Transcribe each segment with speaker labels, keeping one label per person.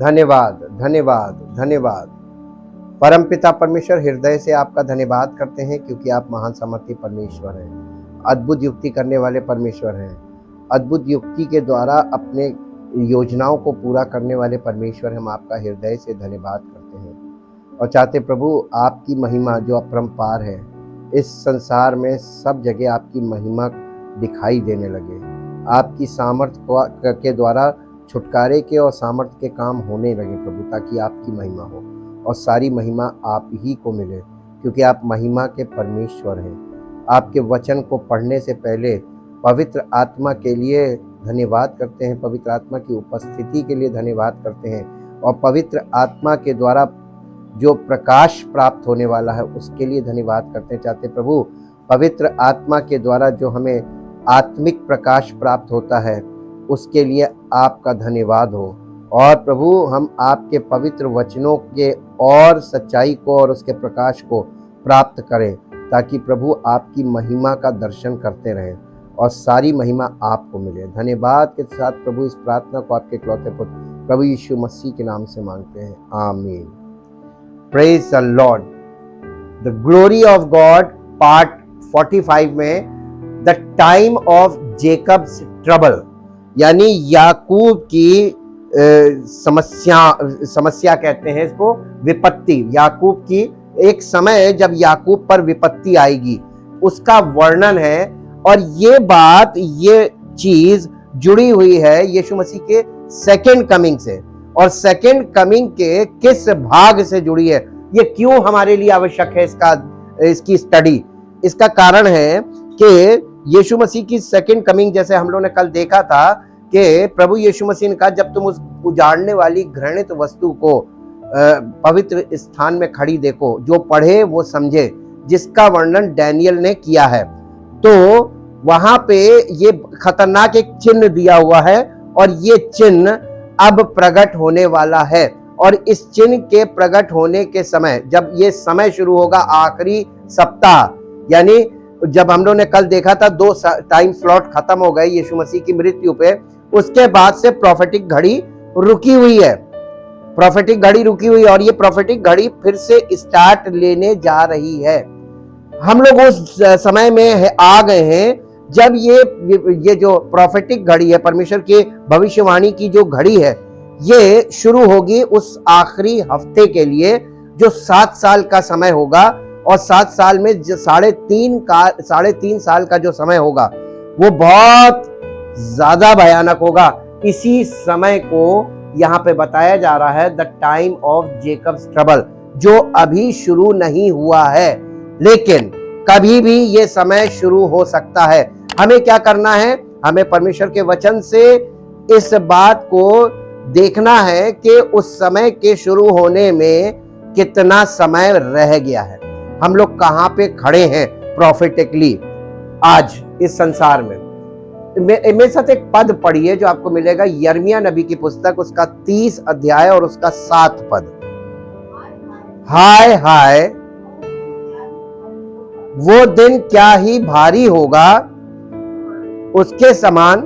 Speaker 1: धन्यवाद, धन्यवाद, धन्यवाद। परमपिता परमेश्वर, हृदय से आपका धन्यवाद करते हैं क्योंकि आप महान सामर्थी परमेश्वर हैं, अद्भुत युक्ति करने वाले परमेश्वर हैं, अद्भुत युक्ति के द्वारा अपने योजनाओं को पूरा करने वाले परमेश्वर। हम आपका हृदय से धन्यवाद करते हैं और चाहते प्रभु आपकी महिमा जो अपरंपार है, इस संसार में सब जगह आपकी महिमा दिखाई देने लगे। आपकी सामर्थ्य के द्वारा छुटकारे के और सामर्थ्य के काम होने लगे प्रभु, ताकि आपकी महिमा हो और सारी महिमा आप ही को मिले, क्योंकि आप महिमा के परमेश्वर हैं। आपके वचन को पढ़ने से पहले पवित्र आत्मा के लिए धन्यवाद करते हैं, पवित्र आत्मा की उपस्थिति के लिए धन्यवाद करते हैं और पवित्र आत्मा के द्वारा जो प्रकाश प्राप्त होने वाला है उसके लिए धन्यवाद करते हैं। चाहते प्रभु पवित्र आत्मा के द्वारा जो हमें आत्मिक प्रकाश प्राप्त होता है उसके लिए आपका धन्यवाद हो। और प्रभु हम आपके पवित्र वचनों के और सच्चाई को और उसके प्रकाश को प्राप्त करें, ताकि प्रभु आपकी महिमा का दर्शन करते रहें और सारी महिमा आपको मिले। धन्यवाद के साथ प्रभु इस प्रार्थना को आपके इकलौते पुत्र प्रभु यीशु मसीह के नाम से मांगते हैं, आमीन। Praise the Lord. The glory of God part 45 में the time of Jacob's trouble, यानी याकूब की समस्या कहते हैं इसको, विपत्ति। याकूब की एक समय जब याकूब पर विपत्ति आएगी उसका वर्णन है। और ये बात, ये चीज जुड़ी हुई है यीशु मसीह के सेकंड कमिंग से। और सेकंड कमिंग के किस भाग से जुड़ी है, ये क्यों हमारे लिए आवश्यक है इसकी स्टडी। इसका कारण है कि यीशु मसीह की सेकंड कमिंग, जैसे हम लोगों ने कल देखा था कि प्रभु यीशु मसीह ने कहा जब तुम उस उजाड़ने वाली घृणित वस्तु को पवित्र स्थान में खड़ी देखो, जो पढ़े वो समझे, जिसका वर्णन डैनियल ने किया है। तो वहां पे ये खतरनाक एक चिन्ह दिया हुआ है और ये चिन्ह अब प्रकट होने वाला है। और इस चिन्ह के प्रकट होने के समय, जब ये समय शुरू होगा, आखिरी सप्ताह, यानी जब हम लोगों ने कल देखा था 2 टाइम स्लॉट खत्म हो गए यीशु मसीह की मृत्यु पे, उसके बाद से प्रोफेटिक घड़ी रुकी हुई है। प्रोफेटिक घड़ी रुकी हुई है और ये प्रोफेटिक घड़ी फिर से स्टार्ट लेने जा रही है। हम लोग उस समय में आ गए हैं जब ये जो प्रोफेटिक घड़ी है, परमेश्वर के भविष्यवाणी की जो घड़ी है, ये शुरू होगी उस आखिरी हफ्ते के लिए जो 7 साल का समय होगा। और 7 साल में 3.5 साल का जो समय होगा वो बहुत ज्यादा भयानक होगा। इसी समय को यहाँ पे बताया जा रहा है the time of Jacob's trouble, जो अभी शुरू नहीं हुआ है, लेकिन कभी भी ये समय शुरू हो सकता है। हमें क्या करना है? हमें परमेश्वर के वचन से इस बात को देखना है कि उस समय के शुरू होने में कितना समय रह गया है, हम लोग कहाँ पे खड़े हैं प्रॉफिटिकली आज इस संसार में। मेरे साथ एक पद पढ़िए जो आपको मिलेगा, यिर्मयाह नबी की पुस्तक, उसका 30 अध्याय और उसका 7 पद। हाय हाय वो दिन क्या ही भारी होगा, उसके समान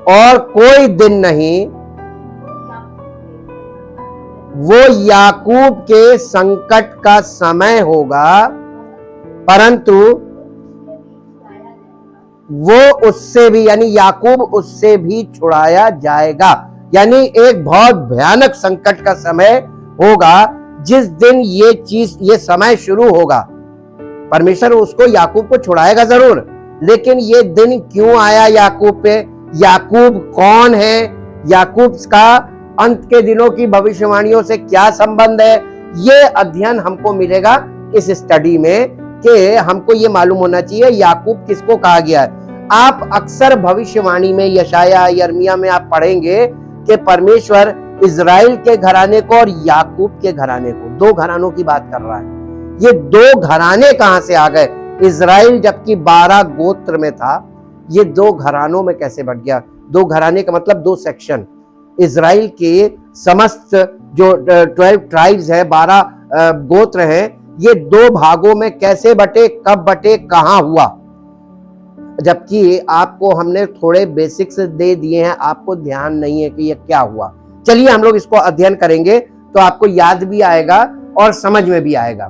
Speaker 1: और कोई दिन नहीं, वो याकूब के संकट का समय होगा, परंतु वो उससे भी, यानी याकूब उससे भी छुड़ाया जाएगा। यानी एक बहुत भयानक संकट का समय होगा जिस दिन ये समय शुरू होगा। परमेश्वर उसको, याकूब को छुड़ाएगा जरूर, लेकिन ये दिन क्यों आया याकूब पे? याकूब कौन है? याकूब का अंत के दिनों की भविष्यवाणियों से क्या संबंध है? ये अध्ययन हमको मिलेगा इस स्टडी में, कि हमको ये मालूम होना चाहिए याकूब किसको कहा गया है। आप अक्सर भविष्यवाणी में, यशाया, यिर्मयाह में आप पढ़ेंगे कि परमेश्वर इजराइल के घराने को और याकूब के घराने को, 2 घरानों की बात कर रहा है। ये 2 घराने कहां से आ गए? इजराइल जबकि 12 गोत्र में था, ये 2 घरानों में कैसे बढ़ गया? 2 घराने का मतलब 2 सेक्शन। इजराइल के समस्त जो 12 ट्राइब्स है, 12 गोत्र हैं, ये 2 भागों में कैसे बटे, कब बटे, कहां हुआ? जबकि आपको हमने थोड़े बेसिक्स दे दिए हैं, आपको ध्यान नहीं है कि ये क्या हुआ। चलिए हम लोग इसको अध्ययन करेंगे तो आपको याद भी आएगा और समझ में भी आएगा।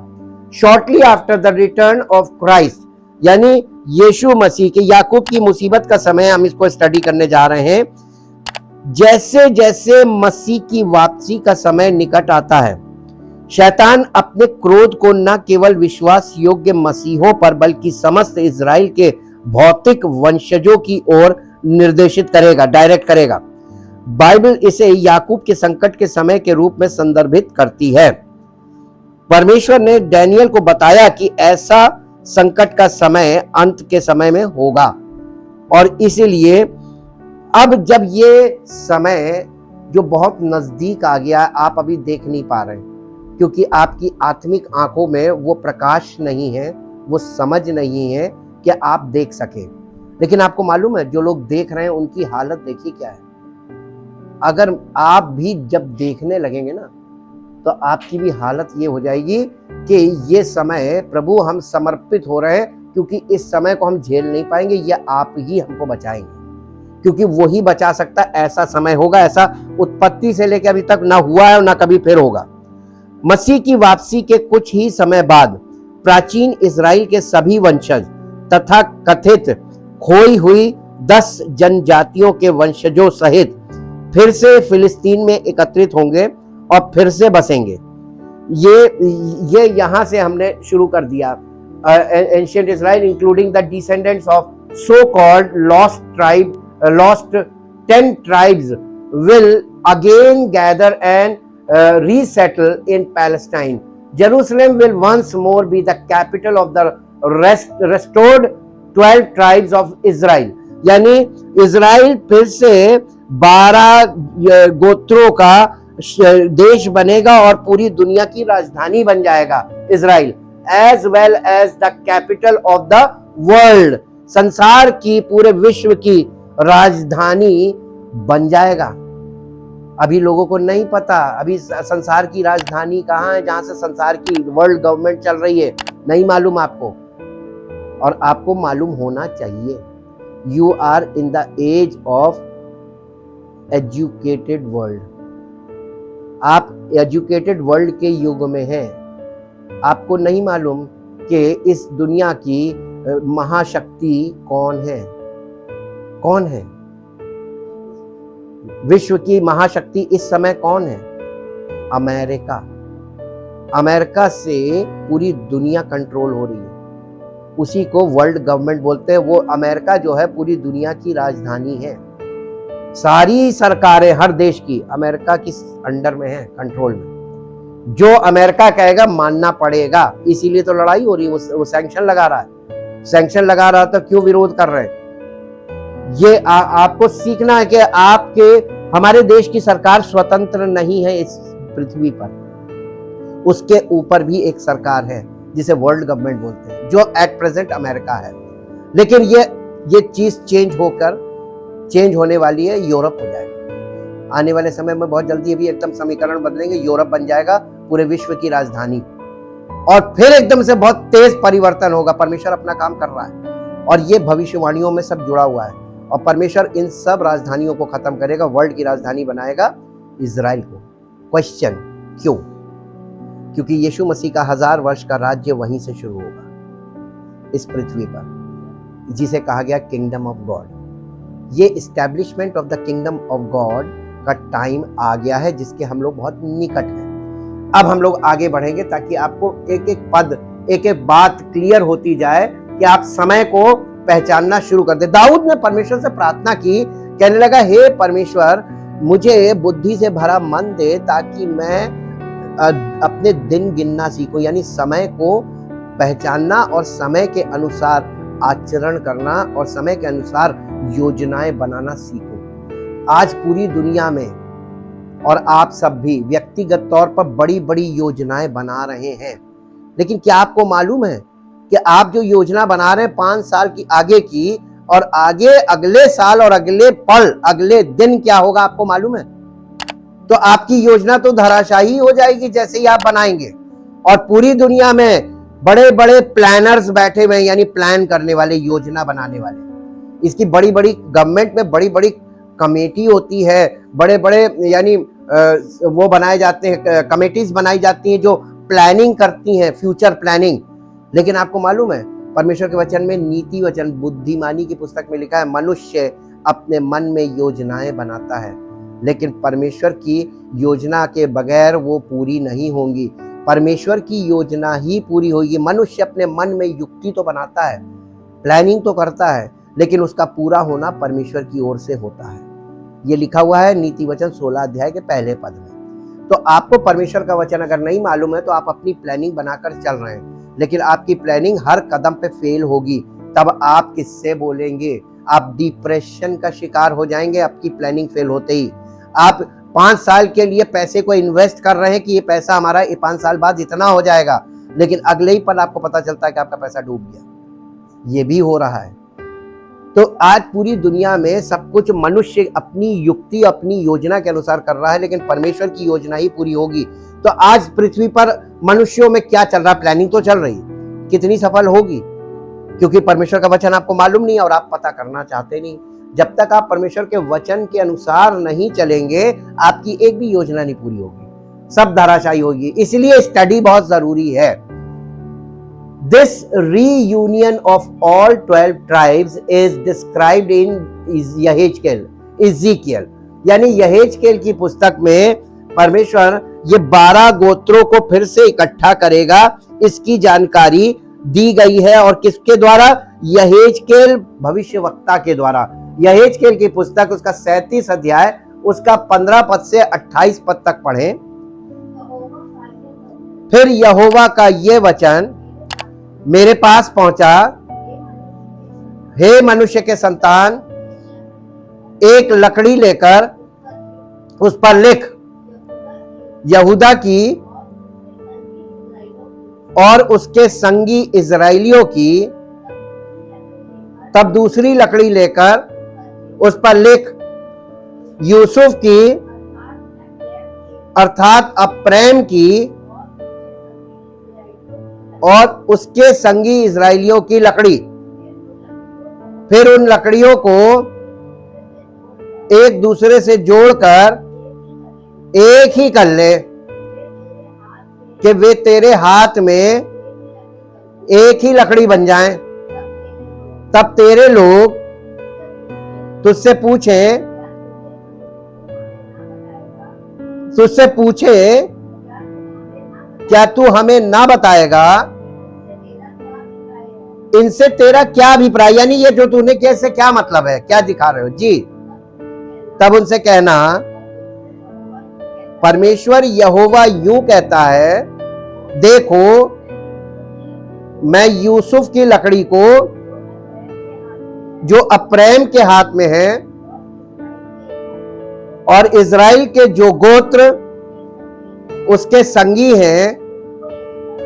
Speaker 1: Shortly after the return of Christ, यानी यीशु मसीह के, याकूब की मुसीबत का समय हम इसको स्टडी करने जा रहे हैं। जैसे जैसे मसीह की वापसी का समय निकट आता है, शैतान अपने क्रोध को न केवल विश्वास योग्य मसीहों पर बल्कि समस्त इजराइल के भौतिक वंशजों की ओर निर्देशित करेगा, डायरेक्ट करेगा। बाइबल इसे याकूब के संकट के समय के रूप में संदर्भित करती है। परमेश्वर ने डैनियल को बताया कि ऐसा संकट का समय अंत के समय में होगा, और इसीलिए अब जब ये समय जो बहुत नजदीक आ गया, आप अभी देख नहीं पा रहे क्योंकि आपकी आत्मिक आंखों में वो प्रकाश नहीं है, वो समझ नहीं है कि आप देख सके। लेकिन आपको मालूम है, जो लोग देख रहे हैं उनकी हालत देखिए क्या है। अगर आप भी जब देखने लगेंगे ना, तो आपकी भी हालत ये हो जाएगी कि ये समय प्रभु हम समर्पित हो रहे हैं, क्योंकि इस समय को हम झेल नहीं पाएंगे, ये आप ही हमको बचाएंगे, क्योंकि वही बचा सकता है। ऐसा समय होगा, ऐसा उत्पत्ति से लेकर अभी तक ना हुआ है और ना कभी फिर होगा। मसीह की वापसी के कुछ ही समय बाद प्राचीन इजराइल के सभी वंशज तथा कथित खोई हुई 10 जनजातियों के वंशजों सहित फिर से फिलिस्तीन में एकत्रित होंगे और फिर से बसेंगे। ये यहां से हमने शुरू कर दिया। Ancient Israel including the descendants of so called lost 10 tribes will again gather and resettle in Palestine. Jerusalem will once more be the capital of the restored 12 tribes of Israel. यानी इजराइल फिर से 12 गोत्रों का देश बनेगा और पूरी दुनिया की राजधानी बन जाएगा Israel, as well as the capital of the world. संसार की, पूरे विश्व की राजधानी बन जाएगा। अभी लोगों को नहीं पता, अभी संसार की राजधानी कहाँ है, जहां से संसार की वर्ल्ड गवर्नमेंट चल रही है, नहीं मालूम आपको, और आपको मालूम होना चाहिए। You are in the age of educated world. आप एजुकेटेड वर्ल्ड के युग में हैं। आपको नहीं मालूम कि इस दुनिया की महाशक्ति कौन है। कौन है विश्व की महाशक्ति इस समय? कौन है? अमेरिका। अमेरिका से पूरी दुनिया कंट्रोल हो रही है, उसी को वर्ल्ड गवर्नमेंट बोलते हैं। वो अमेरिका जो है पूरी दुनिया की राजधानी है। सारी सरकारें हर देश की अमेरिका की अंडर में है, कंट्रोल में। जो अमेरिका कहेगा मानना पड़ेगा, इसीलिए तो लड़ाई हो रही है। वो सैंक्शन लगा रहा है। सैंक्शन लगा रहा तो क्यों विरोध कर रहे हैं? ये आपको सीखना है कि आपके, हमारे देश की सरकार स्वतंत्र नहीं है इस पृथ्वी पर। उसके ऊपर भी एक सरकार है जिसे वर्ल्ड गवर्नमेंट बोलते हैं, जो एट प्रेजेंट अमेरिका है। लेकिन ये चीज चेंज होने वाली है, यूरोप हो जाएगा आने वाले समय में। बहुत जल्दी अभी एकदम समीकरण बदलेंगे, यूरोप बन जाएगा पूरे विश्व की राजधानी, और फिर एकदम से बहुत तेज परिवर्तन होगा। परमेश्वर अपना काम कर रहा है और ये भविष्यवाणियों में सब जुड़ा हुआ है, और परमेश्वर इन सब राजधानियों को खत्म करेगा, वर्ल्ड की राजधानी बनाएगा इजराइल को। क्वेश्चन, क्यों? क्योंकि यीशु मसीह का 1000 वर्ष का राज्य वहीं से शुरू होगा इस पृथ्वी पर, जिसे कहा गया किंगडम ऑफ गॉड। ये establishment of the kingdom of God का टाइम आ गया है, जिसके हम लोग बहुत निकट हैं। अब हम लोग आगे बढ़ेंगे ताकि आपको एक एक पद, एक एक बात क्लियर होती जाए कि आप समय को पहचानना शुरू कर दे। दाऊद ने परमेश्वर से प्रार्थना की, कहने लगा, हे परमेश्वर, मुझे बुद्धि से भरा मन दे ताकि मैं अपने दिन गिनना सीखूं, यानी समय को पहचानना और समय के अनुसार आचरण करना और समय के अनुसार योजनाएं बनाना सीखूं। आज पूरी दुनिया में और आप सब भी व्यक्तिगत तौर पर बड़ी बड़ी योजनाएं बना रहे हैं, लेकिन क्या आपको मालूम है कि आप जो योजना बना रहे हैं 5 साल की आगे की, और आगे अगले साल और अगले पल, अगले दिन क्या होगा आपको मालूम है? तो आपकी योजना तो धराशायी हो जाएगी जैसे ही आप बनाएंगे। और पूरी दुनिया में बड़े बड़े प्लानर्स बैठे हुए हैं, यानी प्लान करने वाले, योजना बनाने वाले। इसकी बड़ी बड़ी गवर्नमेंट में बड़ी बड़ी कमेटी होती है, बड़े बड़े यानी वो बनाए जाते हैं, कमेटीज बनाई जाती हैं जो प्लानिंग करती हैं, फ्यूचर प्लानिंग। लेकिन आपको मालूम है परमेश्वर के वचन में, नीति वचन बुद्धिमानी की पुस्तक में लिखा है, मनुष्य अपने मन में योजनाएं बनाता है, लेकिन परमेश्वर की योजना के बगैर वो पूरी नहीं होंगी। परमेश्वर की योजना ही पूरी होगी। मनुष्य अपने मन में युक्ति तो बनाता है, प्लानिंग तो करता है, लेकिन उसका पूरा होना परमेश्वर की ओर से होता है। ये लिखा हुआ है नीति वचन 16 अध्याय के पहले पद में। तो आपको परमेश्वर का वचन अगर नहीं मालूम है तो आप अपनी प्लानिंग बनाकर चल रहे हैं, लेकिन आपकी प्लानिंग हर कदम पे फेल होगी। तब आप किससे बोलेंगे? आप डिप्रेशन का शिकार हो जाएंगे आपकी प्लानिंग फेल होते ही। आप 5 साल के लिए पैसे को इन्वेस्ट कर रहे हैं कि ये पैसा हमारा 5 साल बाद इतना हो जाएगा, लेकिन अगले ही पल आपको पता चलता है कि आपका पैसा डूब गया। ये भी हो रहा है। तो आज पूरी दुनिया में सब कुछ मनुष्य अपनी युक्ति, अपनी योजना के अनुसार कर रहा है, लेकिन परमेश्वर की योजना ही पूरी होगी। तो आज पृथ्वी पर मनुष्यों में क्या चल रहा है? प्लानिंग तो चल रही, कितनी सफल होगी? क्योंकि परमेश्वर का वचन आपको मालूम नहीं और आप पता करना चाहते नहीं। जब तक आप परमेश्वर के वचन के अनुसार नहीं चलेंगे, आपकी एक भी योजना नहीं पूरी होगी, सब धराशायी होगी। इसलिए स्टडी बहुत जरूरी है। This reunion of all 12 tribes is described in Ezekiel, यानी यहेजकेल की पुस्तक में परमेश्वर ये 12 गोत्रों को फिर से इकट्ठा करेगा, इसकी जानकारी दी गई है। और किसके द्वारा? यहेजकेल भविष्यवक्ता के द्वारा। यहेजकेल की पुस्तक उसका 37 अध्याय उसका 15 पद से 28 पद तक पढ़ें। फिर यहोवा का ये वचन मेरे पास पहुंचा, हे मनुष्य के संतान, एक लकड़ी लेकर उस पर लिख यहूदा की और उसके संगी इजराइलियों की। तब दूसरी लकड़ी लेकर उस पर लिख यूसुफ की अर्थात अप्रैम की और उसके संगी इजराइलियों की लकड़ी। फिर उन लकड़ियों को एक दूसरे से जोड़कर एक ही कर ले कि वे तेरे हाथ में एक ही लकड़ी बन जाएं। तब तेरे लोग तुझसे पूछे क्या तू हमें ना बताएगा इनसे तेरा क्या अभिप्राय, यानी ये जो तूने किया इससे क्या मतलब है, क्या दिखा रहे हो जी। तब उनसे कहना परमेश्वर यहोवा यूं कहता है, देखो मैं यूसुफ की लकड़ी को जो अप्रैम के हाथ में है और इजराइल के जो गोत्र उसके संगी हैं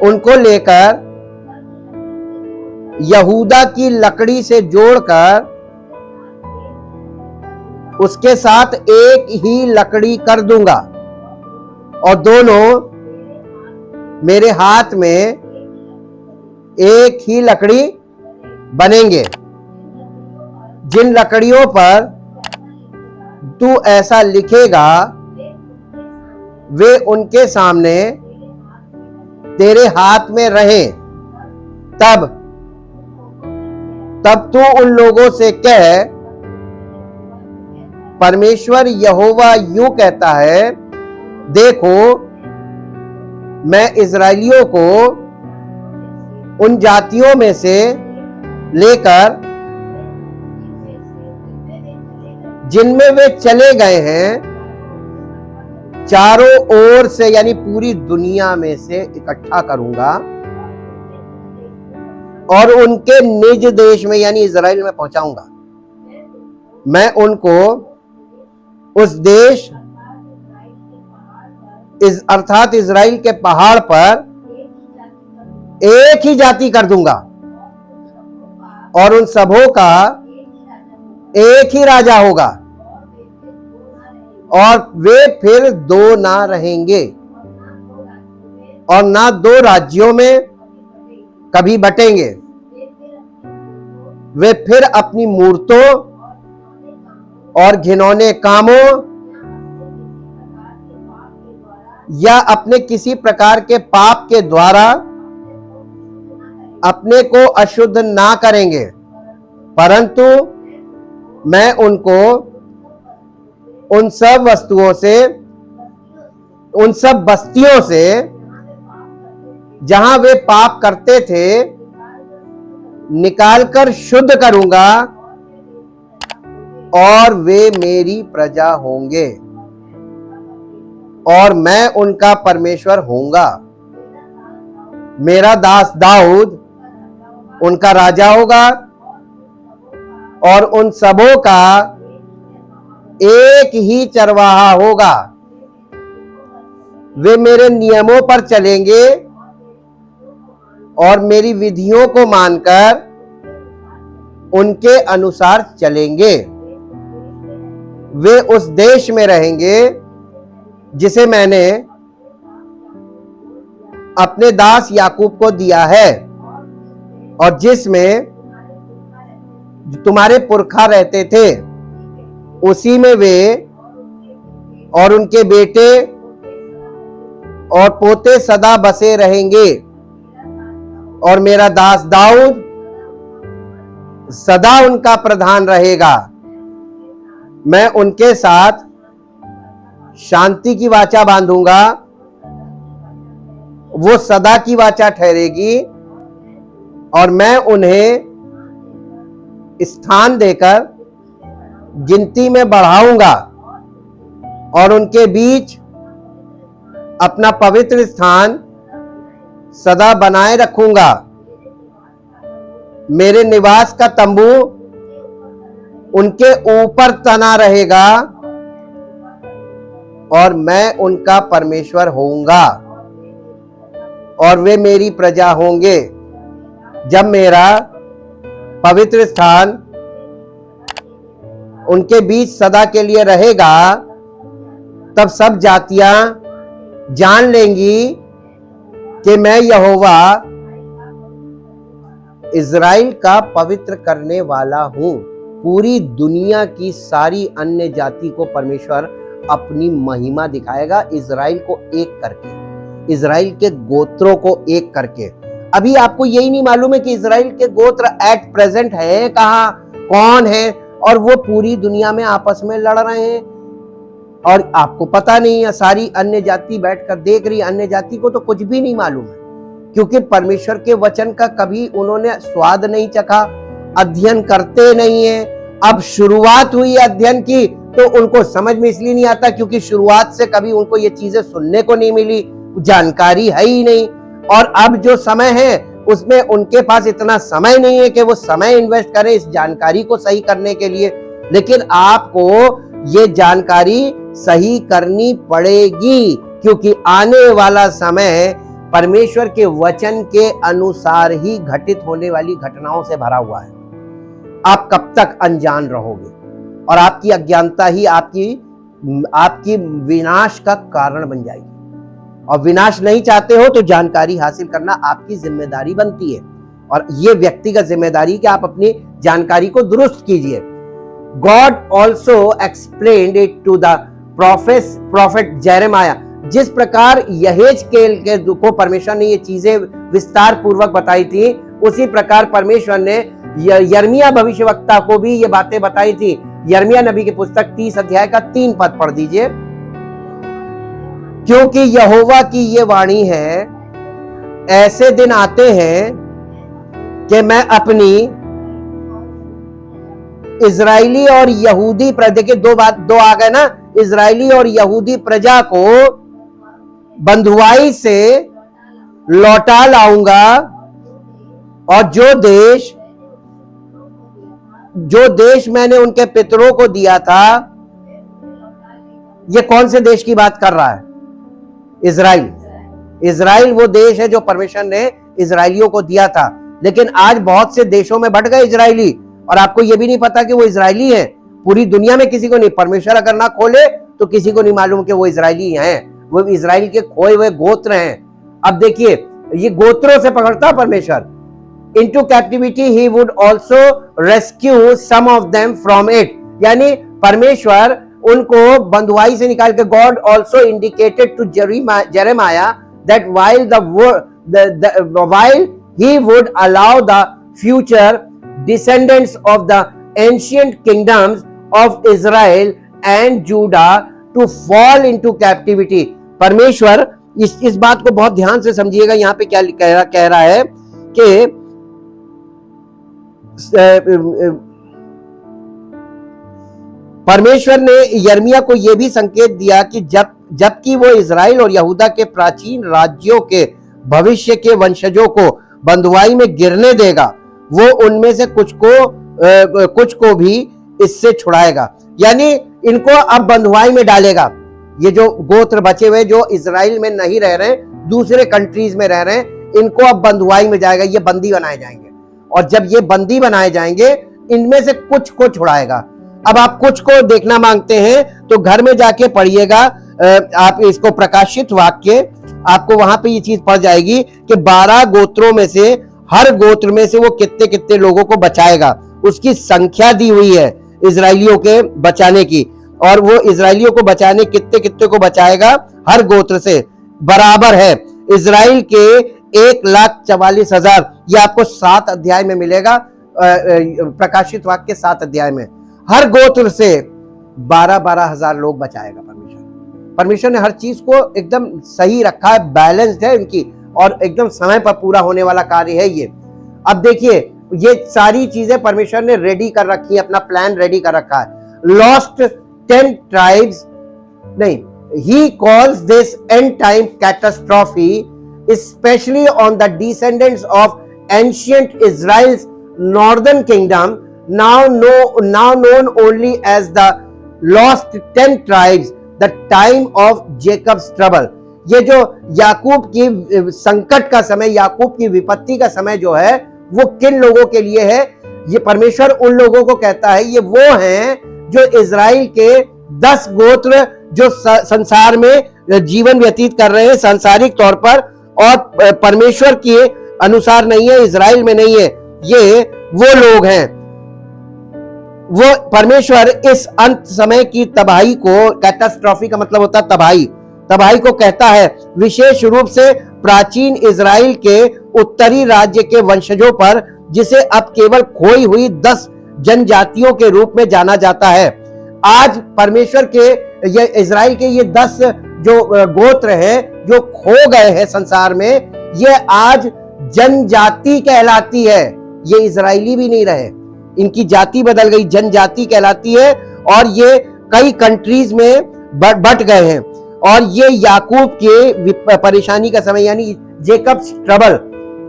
Speaker 1: उनको लेकर यहूदा की लकड़ी से जोड़कर उसके साथ एक ही लकड़ी कर दूंगा और दोनों मेरे हाथ में एक ही लकड़ी बनेंगे। जिन लकड़ियों पर तू ऐसा लिखेगा वे उनके सामने तेरे हाथ में रहे। तब तू उन लोगों से कह परमेश्वर यहोवा यूं कहता है, देखो मैं इजराइलियों को उन जातियों में से लेकर जिनमें वे चले गए हैं चारों ओर से यानी पूरी दुनिया में से इकट्ठा करूंगा और उनके निज देश में यानी इजराइल में पहुंचाऊंगा। मैं उनको उस देश अर्थात इजराइल के पहाड़ पर एक ही जाति कर दूंगा और उन सबों का एक ही राजा होगा और वे फिर दो ना रहेंगे और ना दो राज्यों में कभी बटेंगे। वे फिर अपनी मूर्तों और घिनौने कामों या अपने किसी प्रकार के पाप के द्वारा अपने को अशुद्ध ना करेंगे, परंतु मैं उनको उन सब वस्तुओं से, उन सब बस्तियों से जहां वे पाप करते थे निकालकर शुद्ध करूंगा और वे मेरी प्रजा होंगे और मैं उनका परमेश्वर होऊंगा। मेरा दास दाऊद उनका राजा होगा और उन सबों का एक ही चरवाहा होगा। वे मेरे नियमों पर चलेंगे और मेरी विधियों को मानकर उनके अनुसार चलेंगे। वे उस देश में रहेंगे जिसे मैंने अपने दास याकूब को दिया है और जिसमें तुम्हारे पुरखा रहते थे। उसी में वे और उनके बेटे और पोते सदा बसे रहेंगे और मेरा दास दाऊद सदा उनका प्रधान रहेगा। मैं उनके साथ शांति की वाचा बांधूंगा, वो सदा की वाचा ठहरेगी और मैं उन्हें स्थान देकर गिनती में बढ़ाऊंगा और उनके बीच अपना पवित्र स्थान सदा बनाए रखूंगा। मेरे निवास का तंबू उनके ऊपर तना रहेगा और मैं उनका परमेश्वर होऊंगा और वे मेरी प्रजा होंगे। जब मेरा पवित्र स्थान उनके बीच सदा के लिए रहेगा, तब सब जातियां जान लेंगी कि मैं यहोवा इज़राइल का पवित्र करने वाला हूं। पूरी दुनिया की सारी अन्य जाति को परमेश्वर अपनी महिमा दिखाएगा, इज़राइल को एक करके, इज़राइल के गोत्रों को एक करके। अभी आपको यही नहीं मालूम है कि इज़राइल के गोत्र एट प्रेजेंट है कहां, कौन है, और वो पूरी दुनिया में आपस में लड़ रहे हैं और आपको पता नहीं है। सारी अन्य जाति बैठकर देख रही, अन्य जाति को तो कुछ भी नहीं मालूम है, क्योंकि परमेश्वर के वचन का कभी उन्होंने स्वाद नहीं चखा, अध्ययन करते नहीं है। अब शुरुआत हुई अध्ययन की तो उनको समझ में इसलिए नहीं आता क्योंकि शुरुआत से कभी उनको ये चीजें सुनने को नहीं मिली, जानकारी है ही नहीं। और अब जो समय है उसमें उनके पास इतना समय नहीं है कि वो समय इन्वेस्ट करें इस जानकारी को सही करने के लिए। लेकिन आपको ये जानकारी सही करनी पड़ेगी, क्योंकि आने वाला समय परमेश्वर के वचन के अनुसार ही घटित होने वाली घटनाओं से भरा हुआ है। आप कब तक अनजान रहोगे और आपकी अज्ञानता ही आपकी विनाश का कारण बन जाएगी। और विनाश नहीं चाहते हो तो जानकारी हासिल करना आपकी जिम्मेदारी बनती है, और ये व्यक्तिगत जिम्मेदारी कि आप अपनी जानकारी को दुरुस्त कीजिए। God also explained it to the prophet Jeremiah. जिस प्रकार यहेजकेल के को परमेश्वर ने ये चीजें विस्तार पूर्वक बताई थी, उसी प्रकार परमेश्वर ने यिर्मयाह भविष्यवक्ता को भी ये बातें बताई थी। यिर्मयाह नबी की पुस्तक 30 अध्याय का 3 पद पढ़ दीजिए। क्योंकि यहोवा की ये वाणी है, ऐसे दिन आते हैं कि मैं अपनी इजरायली और यहूदी प्रजा, देखिए दो आ गए ना, इजरायली और यहूदी प्रजा को बंधुआई से लौटा लाऊंगा और जो देश मैंने उनके पितरों को दिया था। ये कौन से देश की बात कर रहा है? इजराइल। इजराइल वो देश है जो परमेश्वर ने इजराइलियों को दिया था, लेकिन आज बहुत से देशों में बट गए इजराइली, और आपको ये भी नहीं पता कि वो इजराइली हैं। पूरी दुनिया में किसी को नहीं, परमेश्वर अगर ना खोले तो किसी को नहीं मालूम कि वो इजराइली हैं, वो इजराइल के खोए हुए गोत्र हैं। अब देखिए, ये गोत्रों से पकड़ता परमेश्वर, into captivity, he would also rescue some of them from it. यानी परमेश्वर उनको बंधुआई से निकाल के, God also indicated to Jeremiah that while he would allow the future descendants of the ancient kingdoms of Israel and Judah to fall into captivity. परमेश्वर इस बात को बहुत ध्यान से समझिएगा, यहां पे क्या कह रहा है कि परमेश्वर ने यिर्मयाह को यह भी संकेत दिया कि जबकि वो इजराइल और यहूदा के प्राचीन राज्यों के भविष्य के वंशजों को बंधुआई में गिरने देगा, वो उनमें से कुछ को भी इससे छुड़ाएगा। यानी इनको अब बंधुआई में डालेगा। ये जो गोत्र बचे हुए जो इजराइल में नहीं रह रहे, दूसरे कंट्रीज में रह रहे हैं, इनको अब बंधुआई में जाएगा, ये बंदी बनाए जाएंगे। और जब ये बंदी बनाए जाएंगे, इनमें से कुछ को छुड़ाएगा। अब आप कुछ को देखना मांगते हैं तो घर में जाके पढ़िएगा, आप इसको प्रकाशित वाक्य, आपको वहां पे ये चीज पड़ जाएगी कि 12 गोत्रों में से हर गोत्र में से वो कितने कितने लोगों को बचाएगा। उसकी संख्या दी हुई है इजराइलियों के बचाने की, और वो इजराइलियों को बचाने कितने कितने को बचाएगा हर गोत्र से बराबर है। इजराइल के 1,44,000, ये आपको 7 अध्याय में मिलेगा, प्रकाशित वाक्य 7 अध्याय में। हर गोत्र से 12-12 हजार लोग बचाएगा परमेश्वर ने हर चीज को एकदम सही रखा है, बैलेंस्ड है इनकी, और एकदम समय पर पूरा होने वाला कार्य है ये। अब देखिए, ये सारी चीजें परमेश्वर ने रेडी कर रखी है, अपना प्लान रेडी कर रखा है। लॉस्ट 10 ट्राइब्स नहीं, he calls this end time catastrophe especially on the descendants of ancient Israel's northern kingdom, now known only as the lost 10 tribes, the time of Jacob's trouble। ये जो याकूब की संकट का समय, याकूब की विपत्ति का समय जो है, वो किन लोगों के लिए है? ये परमेश्वर उन लोगों को कहता है, ये वो हैं जो इजराइल के 10 गोत्र जो संसार में जीवन व्यतीत कर रहे हैं सांसारिक तौर पर, और परमेश्वर के अनुसार नहीं है, इजराइल में नहीं है। ये वो लोग हैं। वो परमेश्वर इस अंत समय की तबाही को, कैटास्ट्रॉफी का मतलब होता है तबाही को कहता है विशेष रूप से प्राचीन इजराइल के उत्तरी राज्य के वंशजों पर, जिसे अब केवल खोई हुई 10 जनजातियों के रूप में जाना जाता है। आज परमेश्वर के ये इजराइल के ये 10 जो गोत्र हैं जो खो गए हैं संसार में, ये आज जनजाति कहलाती है। ये इजराइली भी नहीं रहे, इनकी जाति बदल गई, जनजाति कहलाती है, और ये कई कंट्रीज में बट गए हैं। और ये याकूब के परेशानी का समय, यानी जेकब्स ट्रबल,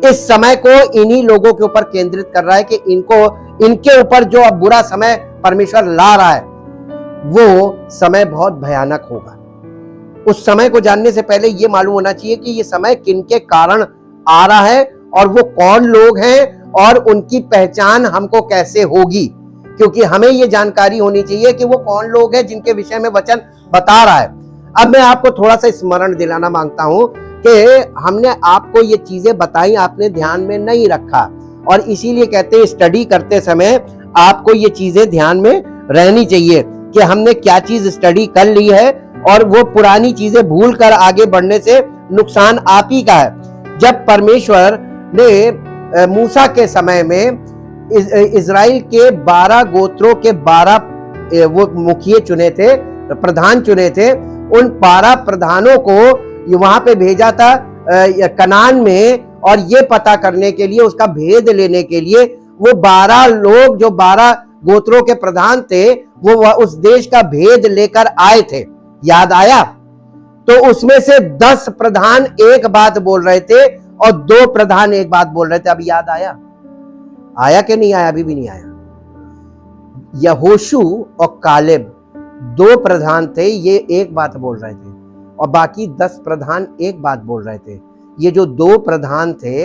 Speaker 1: इस समय को इन्हीं लोगों के ऊपर केंद्रित कर रहा है कि इनके ऊपर जो अब बुरा समय परमेश्वर ला रहा है, वो समय बहुत भयानक होगा। उस समय को जानने से पहले ये मालूम होना चाहिए कि ये समय किनके कारण आ रहा है, और वो कौन लोग हैं, और उनकी पहचान हमको कैसे होगी, क्योंकि हमें ये जानकारी होनी चाहिए कि वो कौन लोग हैं जिनके विषय में वचन बता रहा है। अब मैं आपको थोड़ा सा स्मरण दिलाना मांगता हूं कि हमने आपको ये चीजें बताई, आपने ध्यान में नहीं रखा, और इसीलिए कहते हैं स्टडी करते समय आपको ये चीजें ध्यान में रहनी चाहिए कि हमने क्या चीज स्टडी कर ली है, और वो पुरानी चीजें भूल कर आगे बढ़ने से नुकसान आप ही का है। जब परमेश्वर ने मूसा के समय में इजराइल के 12 गोत्रों के 12 वो मुखिए चुने थे, प्रधान चुने थे, उन 12 प्रधानों को वहां पे भेजा था कनान में, और ये पता करने के लिए, उसका भेद लेने के लिए, वो 12 लोग जो 12 गोत्रों के प्रधान थे, वो उस देश का भेद लेकर आए थे। याद आया? तो उसमें से 10 प्रधान एक बात बोल रहे थे और 2 प्रधान एक बात बोल रहे थे। अभी याद आया? आया कि नहीं आया? अभी भी नहीं आया। यहोशू और कालेब 2 प्रधान थे, ये एक बात बोल रहे थे, और बाकी 10 प्रधान एक बात बोल रहे थे। ये जो 2 प्रधान थे,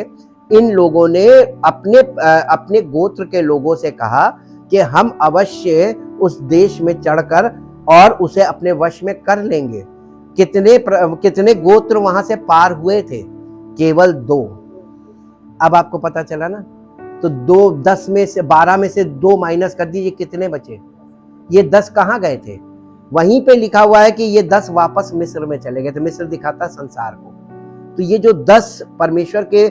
Speaker 1: इन लोगों ने अपने गोत्र के लोगों से कहा कि हम अवश्य उस देश में चढ़कर और उसे अपने वश में कर लेंगे। कितने गोत्र वहां से पार हुए थे? केवल 2। अब आपको पता चला ना तो 10 में से 12 में से 2 माइनस कर दीजिए, कितने बचे? ये 10 कहाँ गए थे? वहीं पे लिखा हुआ है कि ये 10 वापस मिस्र में चले गए थे। मिस्र दिखाता संसार को। तो ये जो 10 परमेश्वर के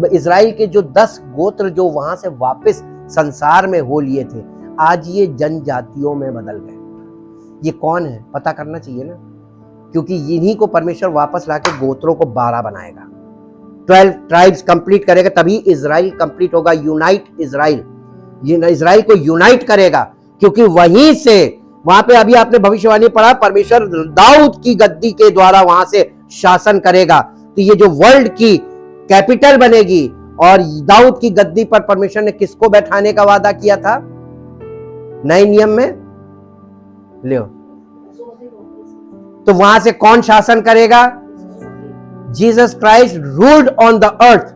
Speaker 1: इजराइल के जो 10 गोत्र जो वहां से वापस संसार में हो लिए थे, आज ये जनजातियों में बदल गए। ये कौन है पता करना चाहिए ना, क्योंकि इन्हीं को परमेश्वर वापस लाके गोत्रों को 12 बनाएगा, 12 ट्राइब्स कंप्लीट करेगा, तभी इजराइल कंप्लीट होगा। यूनाइट इजराइल, इजराइल को यूनाइट करेगा, क्योंकि वहीं से, वहां पे अभी आपने भविष्यवाणी पढ़ा, परमेश्वर दाऊद की गद्दी के द्वारा वहां से शासन करेगा। तो ये जो वर्ल्ड की कैपिटल बनेगी, और दाऊद की गद्दी पर परमेश्वर ने किसको बैठाने का वादा किया था नए नियम में? लियो, तो वहां से कौन शासन करेगा? Jesus Christ ruled on the earth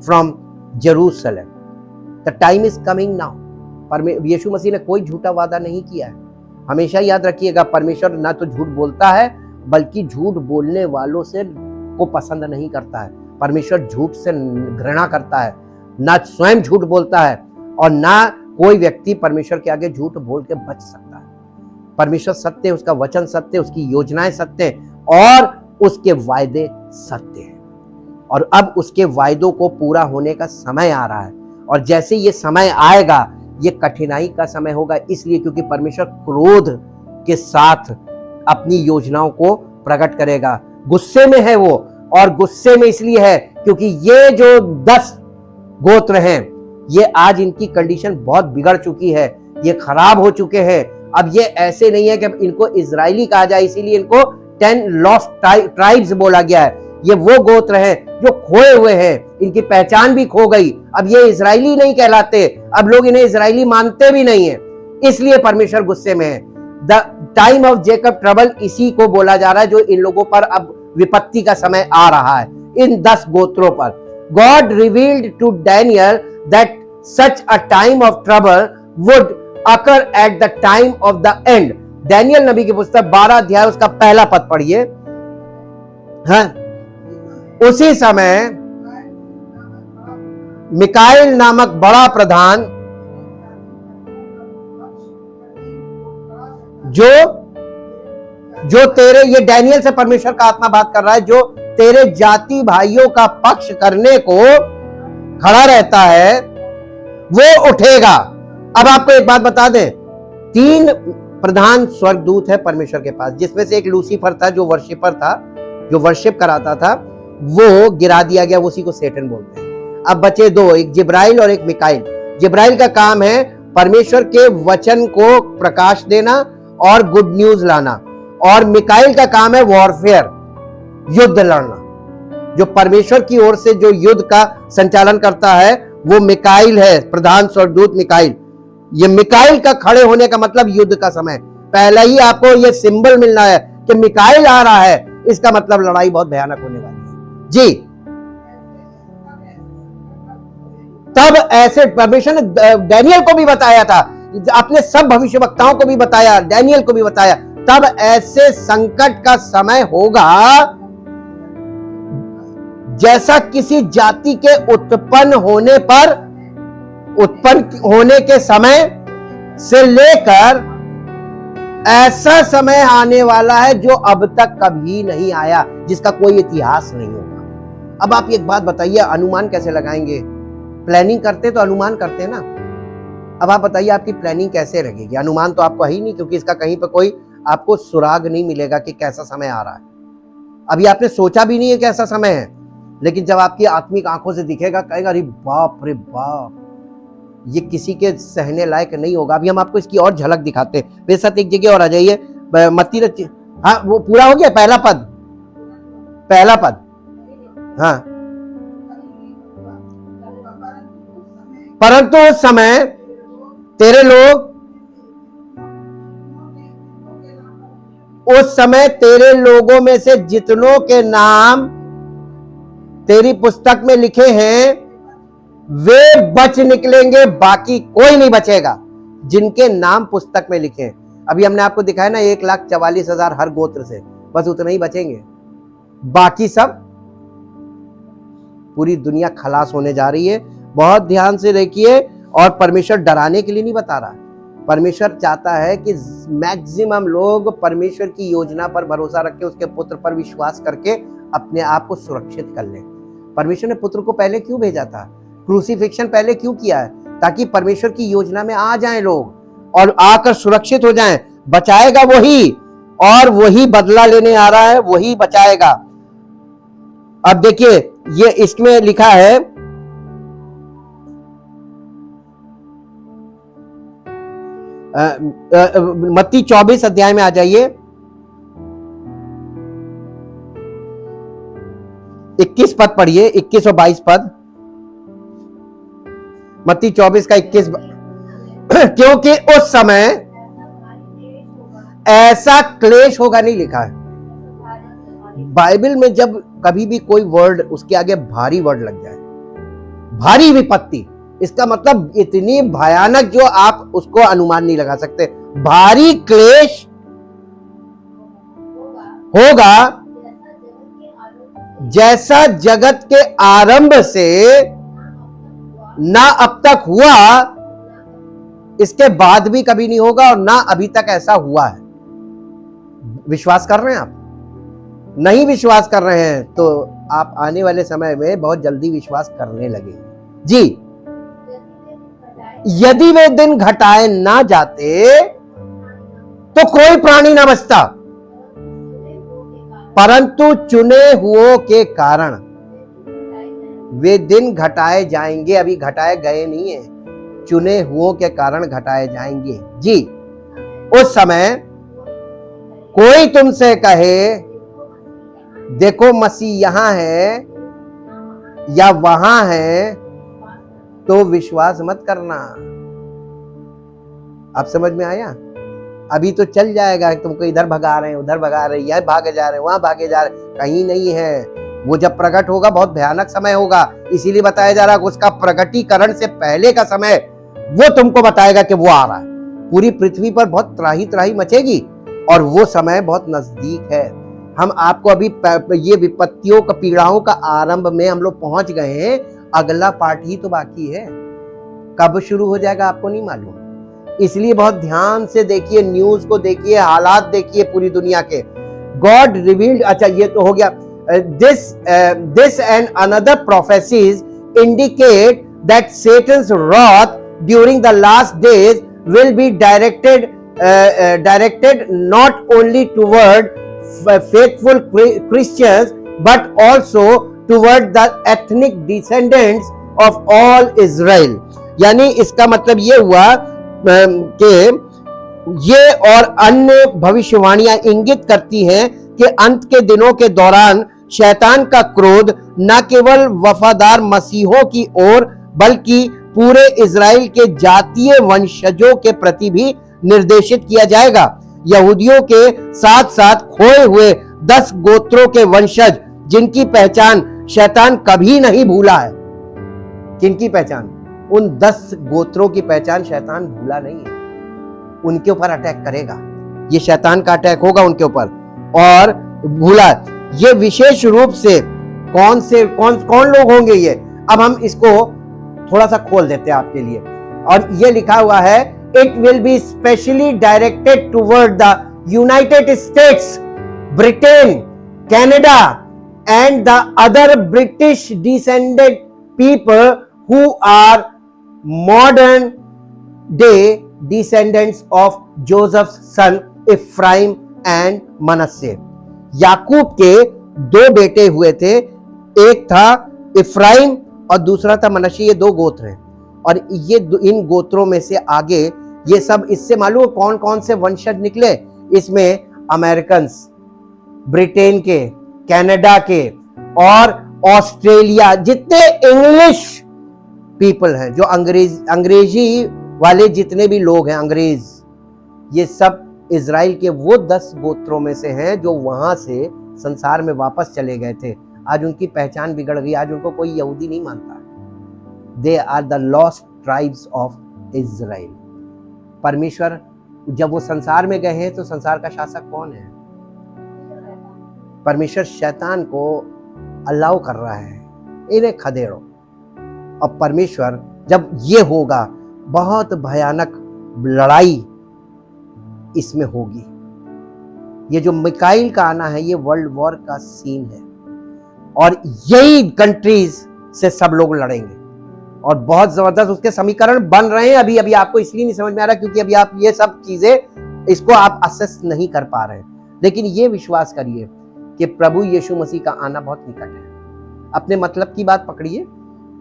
Speaker 1: from Jerusalem. The time is coming now. यीशु मसीह ने कोई झूठा वादा नहीं किया है। हमेशा याद रखिएगा, परमेश्वर ना तो झूठ बोलता है, बल्कि झूठ बोलने वालों से को पसंद नहीं करता है। परमेश्वर झूठ से घृणा करता है, ना स्वयं झूठ बोलता है, और ना कोई व्यक्ति परमेश्वर के आगे झूठ बोल के बच सकता है। परमेश्वर सत्य है, उसका वचन सत्य है, उसकी योजनाएं सत्य है, और उसके वायदे सत्य हैं। और अब उसके वायदों को पूरा होने का समय आ रहा है। और जैसे ये समय आएगा, ये कठिनाई का समय होगा, इसलिए क्योंकि परमेश्वर क्रोध के साथ अपनी योजनाओं को प्रकट करेगा। गुस्से में है वो, और गुस्से में इसलिए है क्योंकि ये जो 10 गोत्र हैं, ये आज इनकी कंडीशन बहुत बिगड़ चुकी है, ये खराब हो चुके हैं। अब ये ऐसे नहीं है कि इनको इजरायली कहा जाए, इसीलिए इनको 10 लॉस्ट ट्राइब्स बोला गया है। ये वो गोत्र हैं जो खोए हुए हैं, इनकी पहचान भी खो गई। अब ये इजरायली नहीं कहलाते, अब लोग इन्हें इजरायली मानते भी नहीं है, इसलिए परमेश्वर गुस्से में है। The time of Jacob trouble इसी को बोला जा रहा है, जो इन लोगों पर अब विपत्ति का समय आ रहा है, इन 10 गोत्रों पर। God revealed to Daniel that such a time of trouble would occur at the time of the end. Daniel नबी की पुस्तक 12 अध्याय उसका पहला पद पढ़िए। हाँ, उसी समय मिकाएल नामक बड़ा प्रधान जो तेरे, ये डैनियल से परमेश्वर का आत्मा बात कर रहा है, जो तेरे जाति भाइयों का पक्ष करने को खड़ा रहता है, वो उठेगा। अब आपको एक बात बता दें, 3 प्रधान स्वर्गदूत है परमेश्वर के पास, जिसमें से एक लूसीफर था, जो वर्शिपर था, जो वर्शिप कराता था, वो गिरा दिया गया, उसी को सेटन बोलते हैं। अब बचे 2, एक जिब्राइल और एक मिकाइल। जिब्राइल का काम है परमेश्वर के वचन को प्रकाश देना और गुड न्यूज लाना, और मिकाइल का काम है वॉरफेयर, युद्ध लड़ना। जो परमेश्वर की ओर से जो युद्ध का संचालन करता है वो मिकाइल है, प्रधान स्वर्गदूत मिकाइल। ये मिकाइल का खड़े होने का मतलब युद्ध का समय। पहले ही आपको ये सिंबल मिलना है कि मिकाइल आ रहा है, इसका मतलब लड़ाई बहुत भयानक होने वाली है जी। तब ऐसे परमेश्वर ने डैनियल को भी बताया था, अपने सब भविष्यवक्ताओं को भी बताया, डैनियल को भी बताया, तब ऐसे संकट का समय होगा जैसा किसी जाति के उत्पन्न होने के समय से लेकर ऐसा समय आने वाला है जो अब तक कभी नहीं आया, जिसका कोई इतिहास नहीं होगा। अब आप एक बात बताइए, अनुमान कैसे लगाएंगे? प्लानिंग करते तो अनुमान करते ना। अब आप बताइए आपकी प्लानिंग कैसे लगेगी? अनुमान तो आपको है ही नहीं, क्योंकि इसका कहीं पर कोई आपको सुराग नहीं मिलेगा कि कैसा समय आ रहा है। अभी आपने सोचा भी नहीं है कैसा समय है, लेकिन जब आपकी आत्मिक आंखों से दिखेगा, कहेगा अरे बाप रे बाप, ये किसी के सहने लायक नहीं होगा। अभी हम आपको इसकी और झलक दिखाते हैं। मेरे साथ एक जगह और आ जाइए, मत्ती, हाँ वो पूरा हो गया, पहला पद हाँ। परंतु उस समय तेरे लोग, उस समय तेरे लोगों में से जितनों के नाम तेरी पुस्तक में लिखे हैं वे बच निकलेंगे, बाकी कोई नहीं बचेगा। जिनके नाम पुस्तक में लिखे हैं, अभी हमने आपको दिखाया ना, 1,44,000 हर गोत्र से, बस उतना ही बचेंगे। बाकी सब, पूरी दुनिया खलास होने जा रही है। बहुत ध्यान से देखिए। और परमेश्वर डराने के लिए नहीं बता रहा, परमेश्वर चाहता है कि मैक्सिमम लोग परमेश्वर की योजना पर भरोसा रख के, उसके पुत्र पर विश्वास करके अपने आप को सुरक्षित कर लें। परमेश्वर ने पुत्र को पहले क्यों भेजा था, क्रूसिफिक्शन पहले क्यों किया है, ताकि परमेश्वर की योजना में आ जाएं लोग और आकर सुरक्षित हो जाएं। बचाएगा वही, और वही बदला लेने आ रहा है, वही बचाएगा। अब देखिए ये इसमें लिखा है मत्ती 24 अध्याय में आ जाइए, 21 पद पढ़िए, 21 और 22 पद। मत्ती 24 का 21 क्योंकि उस समय ऐसा क्लेश होगा नहीं लिखा है बाइबल में। जब कभी भी कोई वर्ड उसके आगे भारी वर्ड लग जाए, भारी विपत्ति, इसका मतलब इतनी भयानक जो आप उसको अनुमान नहीं लगा सकते। भारी क्लेश होगा जैसा जगत के आरंभ से ना अब तक हुआ, इसके बाद भी कभी नहीं होगा, और ना अभी तक ऐसा हुआ है। विश्वास कर रहे हैं आप? नहीं विश्वास कर रहे हैं तो आप आने वाले समय में बहुत जल्दी विश्वास करने लगे जी। यदि वे दिन घटाए ना जाते तो कोई प्राणी ना बचता, परंतु चुने हुओं के कारण वे दिन घटाए जाएंगे। अभी घटाए गए नहीं है, चुने हुओं के कारण घटाए जाएंगे जी। उस समय कोई तुमसे कहे देखो मसीह यहां है या वहां है, तो विश्वास मत करना। आप समझ में आया? अभी तो चल जाएगा, तुमको इधर भगा रहे हैं, उधर भगा रहे हैं, यह भागे जा रहे हैं, वहां भागे जा रहे हैं, कहीं नहीं है। वो जब प्रकट होगा बहुत भयानक समय होगा, इसीलिए बताया जा रहा है उसका प्रकटीकरण से पहले का समय वो तुमको बताएगा कि वो आ रहा है। पूरी पृथ्वी पर बहुत त्राही त्राही मचेगी और वो समय बहुत नजदीक है। हम आपको अभी ये विपत्तियों का, पीड़ाओं का आरंभ में हम लोग पहुंच गए हैं, अगला पार्ट ही तो बाकी है। कब शुरू हो जाएगा आपको नहीं मालूम, इसलिए बहुत ध्यान से देखिए, न्यूज को देखिए, हालात देखिए पूरी दुनिया के। गॉड रिवील्ड, अच्छा ये तो हो गया। This and other prophecies indicate that Satan's wrath during the last days will be directed not only toward faithful Christians but also toward the ethnic descendants of all Israel। यानी इसका मतलब ये हुआ कि ये और अन्य भविष्यवाणियां इंगित करती हैं कि अंत के दिनों के दौरान शैतान का क्रोध न केवल वफादार मसीहों की ओर बल्कि पूरे इजराइल के जातीय वंशजों के प्रति भी निर्देशित किया जाएगा। यहूदियों के साथ साथ खोए हुए 10 गोत्रों के वंशज जिनकी पहचान शैतान कभी नहीं भूला है। किनकी पहचान? उन 10 गोत्रों की पहचान शैतान भूला नहीं है। उनके ऊपर अटैक करेगा, ये शैतान का अटैक होगा उनके ऊपर। और भूला ये विशेष रूप से कौन लोग होंगे ये, अब हम इसको थोड़ा सा खोल देते हैं आपके लिए। और ये लिखा हुआ है it will be specially directed toward the United States, Britain, Canada and the other British descended people who are modern day descendants of Joseph's son Ephraim and Manasseh। याकूब के 2 बेटे हुए थे, एक था इफ्राइम और दूसरा था मनश्शे। ये 2 गोत्र हैं और ये इन गोत्रों में से आगे ये सब, इससे मालूम कौन कौन से वंशज निकले? इसमें अमेरिकन, ब्रिटेन के, कनाडा के और ऑस्ट्रेलिया, जितने इंग्लिश पीपल हैं, जो अंग्रेजी वाले जितने भी लोग हैं अंग्रेज, ये सब इजराइल के वो 10 गोत्रों में से हैं जो वहां से संसार में वापस चले गए थे। आज उनकी पहचान बिगड़ गई, आज उनको कोई यहूदी नहीं मानता। They are the lost tribes of Israel. परमेश्वर जब वो संसार में गए हैं तो संसार का शासक कौन है? परमेश्वर शैतान को अलाउ कर रहा है, इन्हें खदेड़ो, और परमेश्वर जब ये होगा, बहुत भयानक लड़ाई इसमें होगी। ये जो मिकाइल का आना है, ये वर्ल्ड वॉर का सीन है, और यही कंट्रीज से सब लोग लड़ेंगे, और बहुत जबरदस्त उसके समीकरण बन रहे हैं। अभी आपको इसलिए नहीं समझ में आ रहा क्योंकि अभी आप ये सब चीजें इसको आप असेस नहीं कर पा रहे हैं। लेकिन ये विश्वास करिए कि प्रभु यीशु मसीह का आना बहुत निकट है। अपने मतलब की बात पकड़िए,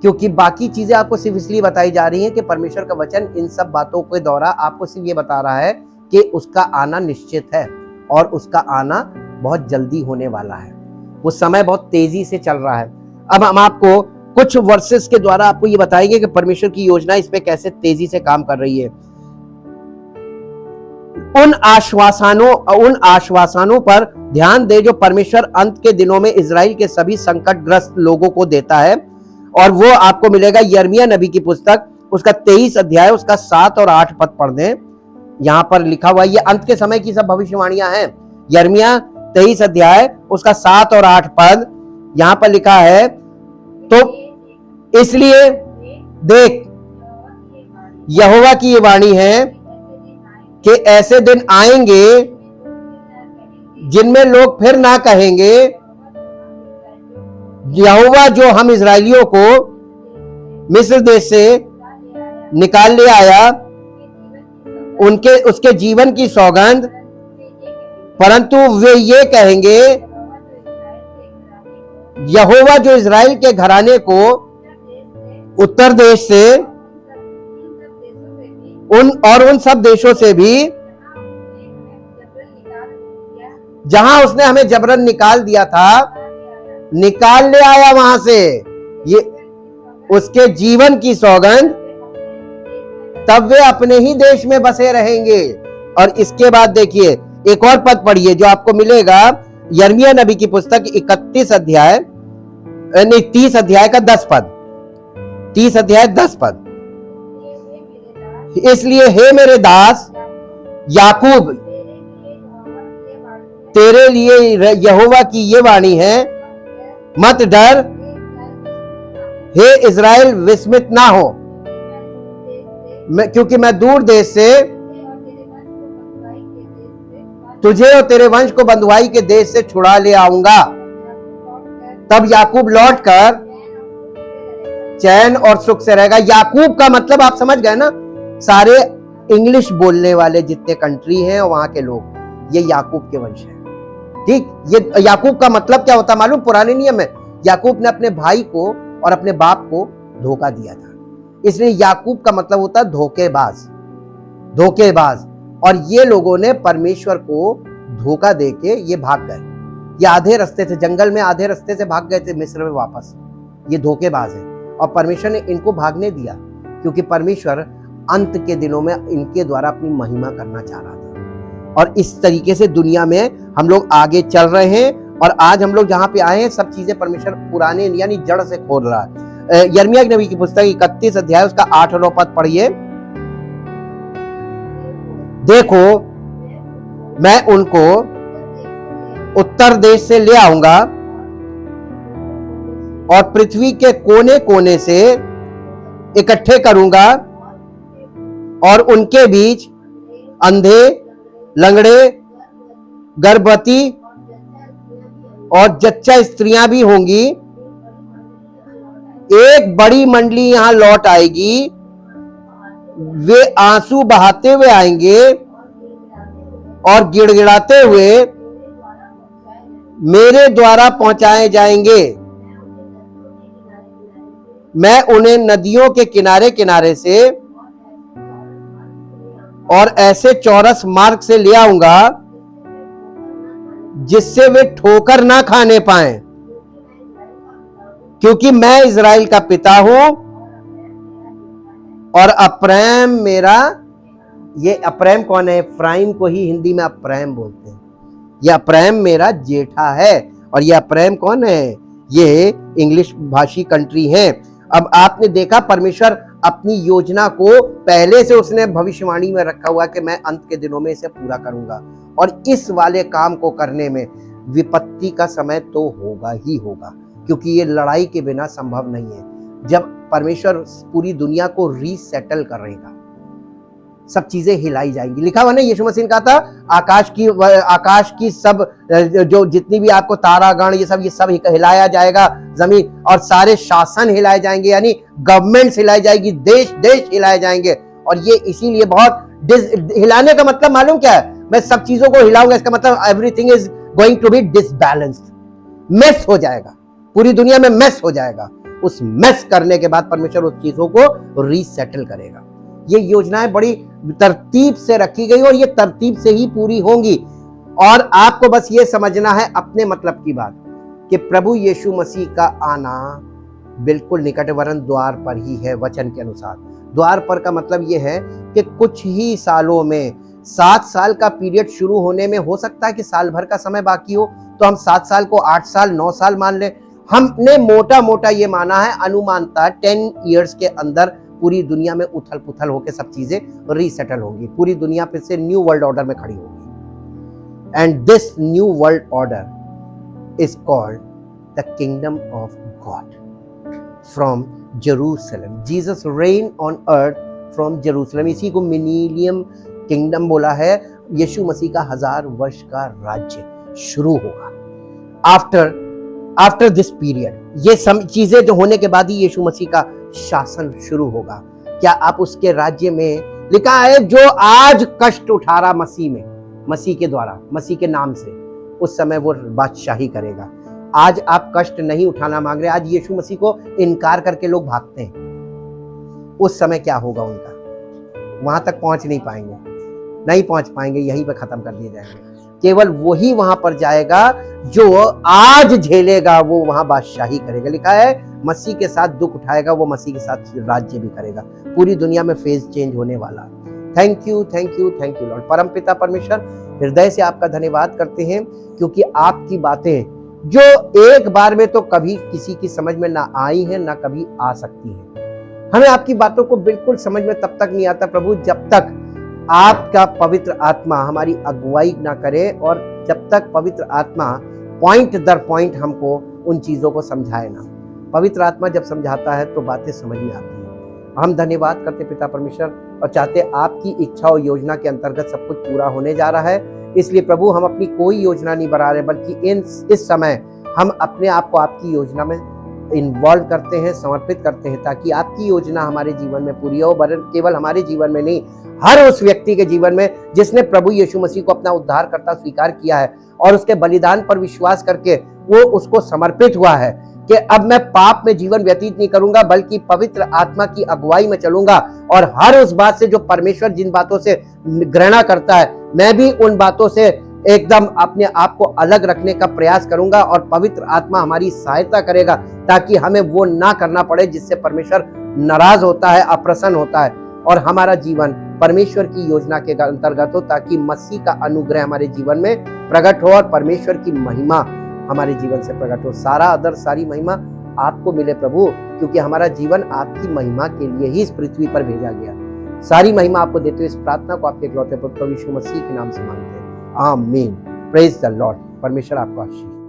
Speaker 1: क्योंकि बाकी चीजें आपको सिर्फ इसलिए बताई जा रही हैं कि परमेश्वर का वचन इन सब बातों के द्वारा आपको सिर्फ ये बता रहा है कि उसका आना निश्चित है और उसका आना बहुत जल्दी होने वाला है। वो समय बहुत तेजी से चल रहा है। अब हम आपको कुछ वर्सेस के द्वारा आपको ये बताएंगे कि परमेश्वर की योजना इस पे कैसे तेजी से काम कर रही है। उन आश्वासनों पर ध्यान दे जो परमेश्वर अंत के दिनों में इजराइल के सभी संकटग्रस्त लोगों को देता है, और वो आपको मिलेगा यिर्मयाह नबी की पुस्तक, उसका 23 अध्याय, उसका 7 और 8 पद पढ़ दें। यहां पर लिखा हुआ है, ये अंत के समय की सब भविष्यवाणियां हैं। यिर्मयाह 23 अध्याय, उसका 7 और 8 पद यहां पर लिखा है, तो इसलिए देख, यहोवा की ये वाणी है कि ऐसे दिन आएंगे जिनमें लोग फिर ना कहेंगे, यहोवा जो हम इजराइलियों को मिस्र देश से निकाल ले आया, उसके जीवन की सौगंध, परंतु वे ये कहेंगे, यहोवा जो इजराइल के घराने को उत्तर देश से उन सब देशों से भी जहां उसने हमें जबरन निकाल दिया था, निकाल ले आया वहां से, ये उसके जीवन की सौगंध, तब वे अपने ही देश में बसे रहेंगे। और इसके बाद देखिए एक और पद पढ़िए जो आपको मिलेगा, यिर्मयाह नबी की पुस्तक 31 अध्याय, नहीं 30 अध्याय का 10 पद, 30 अध्याय 10 पद। इसलिए हे मेरे दास याकूब, तेरे लिए यहोवा की ये वाणी है, मत डर, हे इज़राइल विस्मित ना हो, क्योंकि मैं दूर देश से तुझे और तेरे वंश को बंधुआई के देश से छुड़ा ले आऊंगा। तब याकूब लौटकर चैन और सुख से रहेगा। याकूब का मतलब आप समझ गए ना, सारे इंग्लिश बोलने वाले जितने कंट्री हैं और वहां के लोग, ये याकूब के वंश हैं। ठीक, ये याकूब का मतलब क्या होता मालूम? पुराने नियम में याकूब ने अपने भाई को और अपने बाप को धोखा दिया था, इसलिए याकूब का मतलब होता है धोखेबाज, धोखेबाज। और ये लोगों ने परमेश्वर को धोखा देके ये भाग गए, ये आधे रास्ते से, जंगल में आधे रास्ते से भाग गए थे मिस्र में वापस। ये धोखेबाज है और परमेश्वर ने इनको भागने दिया, क्योंकि परमेश्वर अंत के दिनों में इनके द्वारा अपनी महिमा करना चाह रहा था। और इस तरीके से दुनिया में हम लोग आगे चल रहे हैं, और आज हम लोग जहां पे आए हैं सब चीजें परमेश्वर पुराने यानी जड़ से खोल रहा है। यिर्मयाह नबी की पुस्तक 31 अध्याय, उसका 8 और 9 पद पढ़िए। देखो मैं उनको उत्तर देश से ले आऊंगा और पृथ्वी के कोने कोने से इकट्ठे करूंगा, और उनके बीच अंधे, लंगड़े, गर्भवती और जच्चा स्त्रियां भी होंगी। एक बड़ी मंडली यहां लौट आएगी, वे आंसू बहाते हुए आएंगे और गिड़गिड़ाते हुए मेरे द्वारा पहुंचाए जाएंगे। मैं उन्हें नदियों के किनारे किनारे से और ऐसे चौरस मार्ग से ले आऊंगा जिससे वे ठोकर ना खाने पाएं, क्योंकि मैं इज़राइल का पिता हूं और अप्रैम मेरा, ये अप्रैम कौन है? एफ्राइम को ही हिंदी में अप्रैम बोलते हैं। ये अप्रैम मेरा जेठा है। और ये अप्रैम कौन है? ये इंग्लिश भाषी कंट्री है। अब आपने देखा परमेश्वर अपनी योजना को पहले से उसने भविष्यवाणी में रखा हुआ कि मैं अंत के दिनों में इसे पूरा करूंगा, और इस वाले काम को करने में विपत्ति का समय तो होगा ही होगा, क्योंकि ये लड़ाई के बिना संभव नहीं है। जब परमेश्वर पूरी दुनिया को रीसेटल करेगा, सब चीजें हिलाई जाएंगी। लिखा हुआ ना, यीशु मसीह ने कहा था आकाश की सब जो जितनी भी आपको तारागण ये सब हिलाया जाएगा, जमीन और सारे शासन हिलाए जाएंगे, यानी गवर्नमेंट्स हिलाई जाएगी, देश हिलाए जाएंगे। और ये इसीलिए बहुत हिलाने का मतलब मालूम क्या है? मैं सब चीजों को हिलाऊंगा, इसका मतलब everything is going to be disbalanced, mess हो जाएगा, पूरी दुनिया में मेस हो जाएगा। उस मेस करने के बाद परमेश्वर उस चीजों को रीसेटल करेगा। ये योजनाएं बड़ी तरतीब से रखी गई और ये तरतीब से ही पूरी होंगी। और आपको बस ये समझना है अपने मतलब की बात कि प्रभु यीशु मसीह का आना बिल्कुल निकट, वरन द्वार पर ही है। वचन के अनुसार द्वार पर का मतलब ये है कि कुछ ही सालों में, 7 साल का पीरियड शुरू होने में हो सकता है कि साल भर का समय बाकी हो, तो हम 7 साल को 8 साल 9 साल मान लें। हमने मोटा मोटा ये माना है, अनुमानता 10 ईयर्स के अंदर पूरी दुनिया में उथल पुथल होकर सब चीजें रीसेटल होंगी, पूरी दुनिया फिर से न्यू वर्ल्ड ऑर्डर में खड़ी होगी। And this new world order is called the kingdom of God from Jerusalem. Jesus rain on earth from Jerusalem. इसी को मिलेनियम किंगडम बोला है। यीशु मसीह का 1000 वर्ष का राज्य शुरू होगा आफ्टर दिस पीरियड। ये सब चीजें जो होने के बाद ही यीशु मसीह का शासन शुरू होगा। क्या आप उसके राज्य में, लिखा है जो आज कष्ट उठा रहा मसीह में, मसीह के द्वारा, मसीह के नाम से, उस समय वो बादशाही करेगा। आज आप कष्ट नहीं उठाना मांग रहे, आज यीशु मसीह को इनकार करके लोग भागते हैं, उस समय क्या होगा उनका? वहां तक पहुंच नहीं पाएंगे, नहीं पहुंच पाएंगे, यहीं पे खत्म कर दिए जाएंगे। केवल वही वहां पर जाएगा जो आज झेलेगा, वो वहां बादशाही करेगा। लिखा है मसीह के साथ दुख उठाएगा, वो मसीह के साथ राज्य भी करेगा। पूरी दुनिया में फेज चेंज होने वाला। Thank you Lord. परमपिता परमेश्वर, हृदय से आपका धन्यवाद करते हैं, क्योंकि आपकी बातें जो एक बार में तो कभी किसी की समझ में ना आई है, ना कभी आ सकती है। हमें आपकी बातों को बिल्कुल समझ में तब तक नहीं आता प्रभु, जब तक आपका पवित्र आत्मा हमारी अगुवाई ना करे, और जब तक पवित्र आत्मा पॉइंट दर पॉइंट हमको उन चीजों को समझाए ना। पवित्र आत्मा जब समझाता है तो बातें समझ में आती हैं। हम धन्यवाद करते पिता परमेश्वर, और चाहते आपकी इच्छा और योजना के अंतर्गत सब कुछ पूरा होने जा रहा है। इसलिए प्रभु हम अपनी कोई योजना नहीं बना रहे, बल्कि इस समय हम अपने आप को आपकी योजना में इन्वॉल्व करते हैं, समर्पित करते हैं, ताकि आपकी योजना हमारे जीवन में पूरी हो। केवल हमारे जीवन में नहीं, हर उस व्यक्ति के जीवन में जिसने प्रभु यीशु मसीह को अपना उद्धारकर्ता स्वीकार किया है और उसके बलिदान पर विश्वास करके वो उसको समर्पित हुआ है कि अब मैं पाप में जीवन व्यतीत नहीं करूंगा, बल्कि पवित्र आत्मा की अगुवाई में चलूंगा। और हर उस बात से जो परमेश्वर जिन बातों से घृणा करता है, मैं भी उन बातों से एकदम अपने आप को अलग रखने का प्रयास करूंगा, और पवित्र आत्मा हमारी सहायता करेगा ताकि हमें वो ना करना पड़े जिससे परमेश्वर नाराज होता है, अप्रसन्न होता है, और हमारा जीवन परमेश्वर की योजना के अंतर्गत हो, ताकि मसीह का अनुग्रह हमारे जीवन में प्रकट हो और परमेश्वर की महिमा हमारे जीवन से प्रकट हो। सारा आदर, सारी महिमा आपको मिले प्रभु, क्योंकि हमारा जीवन आपकी महिमा के लिए ही इस पृथ्वी पर भेजा गया। सारी महिमा आपको देते हुए इस प्रार्थना को आपके इकलौते पुत्र यीशु मसीह के नाम से मांगते हैं, आमीन। Praise the Lord. परमेश्वर आपको आशीष